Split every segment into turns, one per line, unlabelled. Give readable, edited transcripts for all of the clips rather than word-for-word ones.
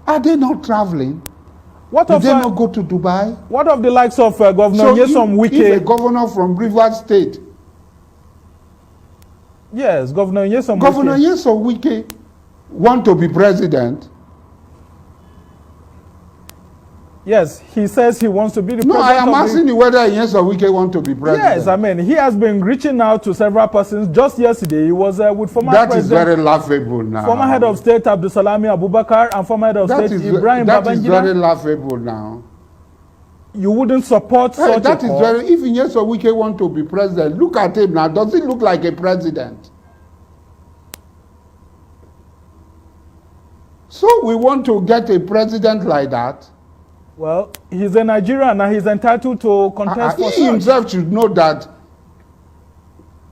Are they not traveling?
What
Did
of
they not go to Dubai?
What of the likes of Governor Nyesom Wike?
If a governor from Rivers State,
yes, Governor Nyesom
Wike want to be president.
Yes, he says he wants to be the
president. No, I am asking you whether Nyesom Wike want to be president.
Yes, I mean, he has been reaching out to several persons. Just yesterday, he was with former president.
That is very laughable now.
Former head of state Abdusalami Abubakar and former head of state Ibrahim Babangida.
That is very laughable now.
You wouldn't support such
that
a
is very. If Nyesom Wike want to be president, look at him now. Does he look like a president? So we want to get a president like that.
Well, he's a Nigerian and he's entitled to contest for
he himself should know that.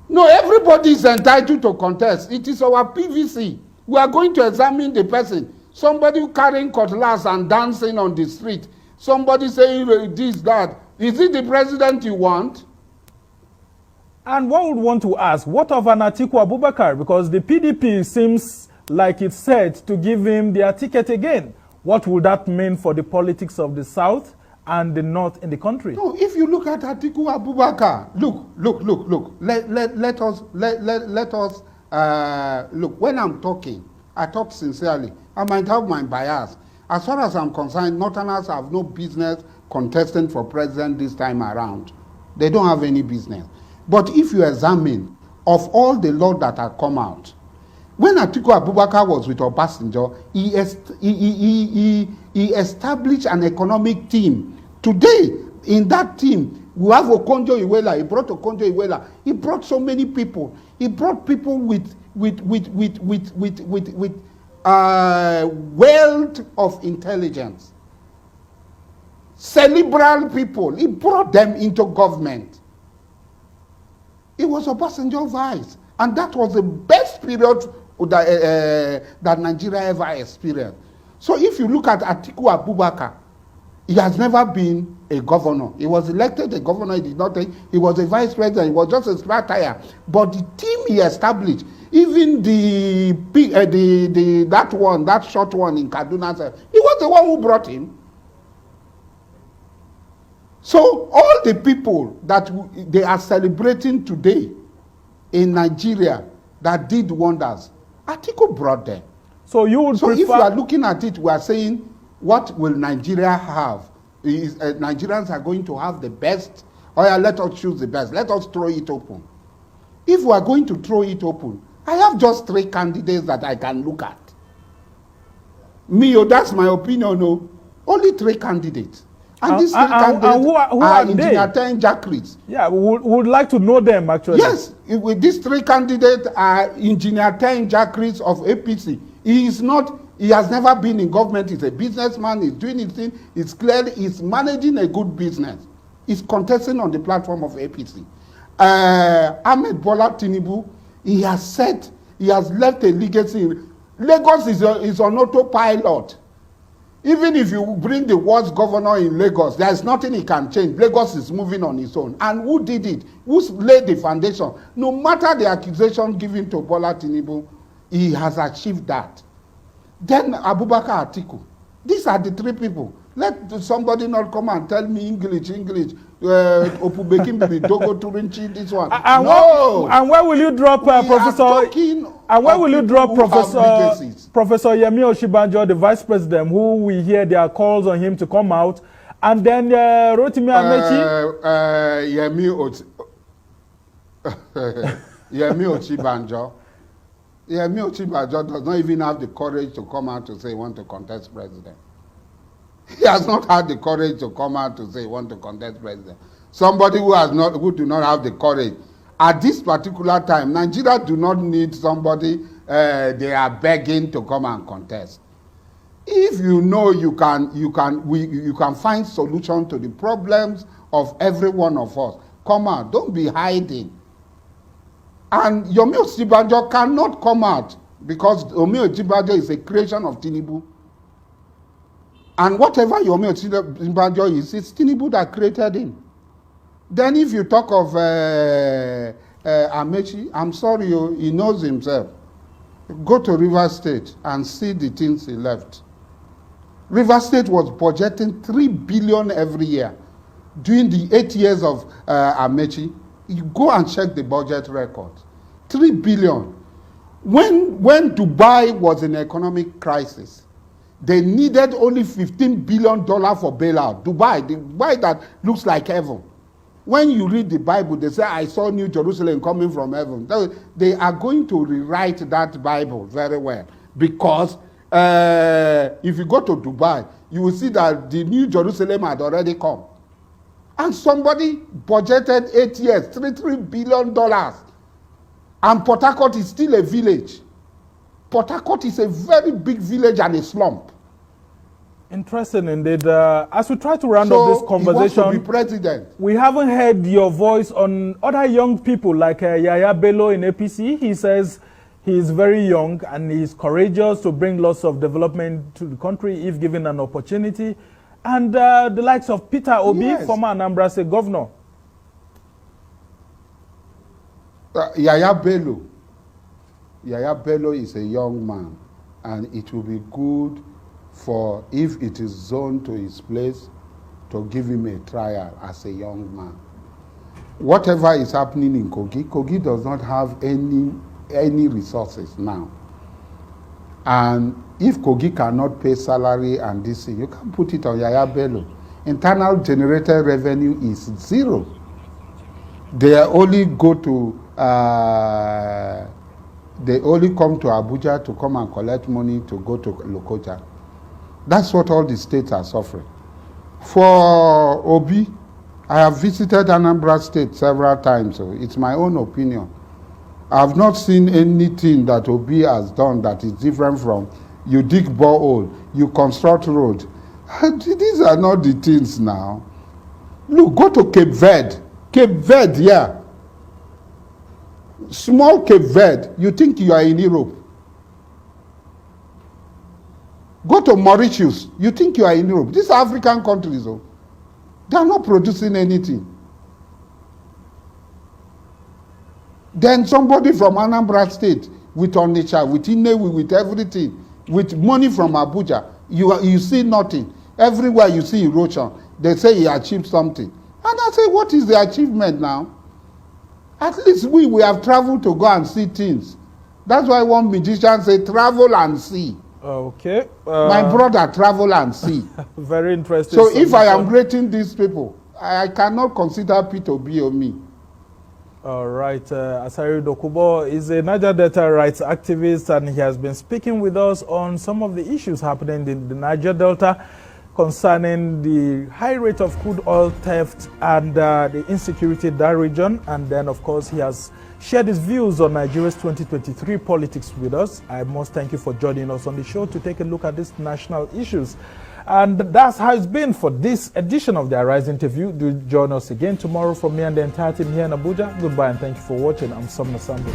No, everybody is entitled to contest. It is our PVC. We are going to examine the person. Somebody carrying cutlass and dancing on the street. Somebody saying this, that. Is it the president you want?
And one would want to ask, what of an Atiku Abubakar? Because the PDP seems like it's set to give him their ticket again. What would that mean for the politics of the South and the North in the country?
No, if you look at Atiku Abubakar, look. Let us look. When I'm talking, I talk sincerely. I might have my bias. As far as I'm concerned, Northerners have no business contesting for president this time around. They don't have any business. But if you examine, of all the laws that have come out, when Atiku Abubakar was with Obasanjo, he established an economic team. Today, in that team, we have Okonjo-Iweala. He brought Okonjo-Iweala. He brought so many people. He brought people with wealth of intelligence. Cerebral people. He brought them into government. It was Obasanjo vice. And that was the best period that Nigeria ever experienced. So if you look at Atiku Abubakar, he has never been a governor. He was elected a governor, he did not take, he was a vice president, he was just a spare tire. But the team he established, even that short one in Kaduna, he was the one who brought him. So all the people that they are celebrating today in Nigeria that did wonders, Atiku brought them.
So you would prefer...
if you are looking at it, we are saying, what will Nigeria have? Nigerians are going to have the best. Oh yeah, let us choose the best. Let us throw it open. If we are going to throw it open, I have just 3 candidates that I can look at. That's my opinion. No, only 3 candidates. And these 3 candidates
who
are Engineer Ten Jacqueries.
Yeah, we would like to know them actually.
Yes, with these 3 candidates are Engineer Ten Jacqueries of APC. He has never been in government. He's a businessman. He's doing his thing. It's clearly he's managing a good business. He's contesting on the platform of APC. Ahmed Bola Tinubu, he has left a legacy. Lagos is on autopilot. Even if you bring the worst governor in Lagos, there is nothing he can change. Lagos is moving on its own. And who did it? Who laid the foundation? No matter the accusation given to Bola Tinubu, he has achieved that. Then Abubakar Atiku. These are the 3 people. Let somebody not come and tell me English. Opubekim Dogo Turinchi, this one. No.
And where will you drop Professor? And where will you drop Professor Yemi Oshibanjo, the vice president, who we hear there are calls on him to come out, and then Rotimi Amechi?
Yemi Oshibanjo. Yemi Oshibanjo does not even have the courage to come out to say he wants to contest president. He has not had the courage to come out to say he wants to contest president. Somebody who do not have the courage. At this particular time, Nigeria do not need somebody they are begging to come and contest. If you know you can find solution to the problems of every one of us, come out. Don't be hiding. And Yomi Osinbajo cannot come out because Yomi Osinbajo is a creation of Tinubu. And whatever Yomi Osinbajo is, it's Tinubu that created him. Then if you talk of Amechi, I'm sorry, he knows himself. Go to Rivers State and see the things he left. Rivers State was budgeting 3 billion every year during the 8 years of Amechi. You go and check the budget record. 3 billion. When Dubai was in economic crisis, they needed only $15 billion for bailout. Dubai that looks like heaven. When you read the Bible, they say, I saw New Jerusalem coming from heaven. They are going to rewrite that Bible very well. Because if you go to Dubai, you will see that the New Jerusalem had already come. And somebody budgeted 8 years, $3 billion. And Port Harcourt is still a village. Port Harcourt is a very big village and a slump.
Interesting indeed. As we try to round up this conversation,
he wants to be president.
We haven't heard your voice on other young people like Yaya Bello in APC. He says he is very young and he is courageous to bring lots of development to the country if given an opportunity. And the likes of Peter Obi, yes, former Anambra State governor.
Yaya Bello is a young man, and it will be good for, if it is zoned to his place, to give him a trial as a young man. Whatever is happening in Kogi does not have any resources now. And if Kogi cannot pay salary and this thing, you can put it on Yaya Bello. Internal generated revenue is zero. They only go to they only come to Abuja to come and collect money to go to Lokoja. That's what all the states are suffering. For Obi, I have visited Anambra State several times, so it's my own opinion. I have not seen anything that Obi has done that is different from you dig borehole, you construct road. These are not the things now. Look, go to Cape Verde. Cape Verde, yeah. Small Cape Verde, you think you are in Europe. Go to Mauritius, you think you are in Europe. These are African countries, though. They are not producing anything. Then somebody from Anambra State, with Onitsha, with Inewi, with everything, with money from Abuja, you see nothing. Everywhere you see erosion, they say he achieved something. And I say, what is the achievement now? At least we have traveled to go and see things. That's why one musician say, travel and see.
Okay.
My brother, travel and see.
Very interesting.
So if I am rating these people, I cannot consider Peter Obi or me.
All right. Asari Dokubo is a Niger Delta rights activist, and he has been speaking with us on some of the issues happening in the Niger Delta concerning the high rate of crude oil theft and the insecurity in that region. And then, of course, he has shared his views on Nigeria's 2023 politics with us. I must thank you for joining us on the show to take a look at these national issues. And that's how it's been for this edition of the ARISE interview. Do join us again tomorrow from me and the entire team here in Abuja. Goodbye and thank you for watching. I'm Sumner Sambo.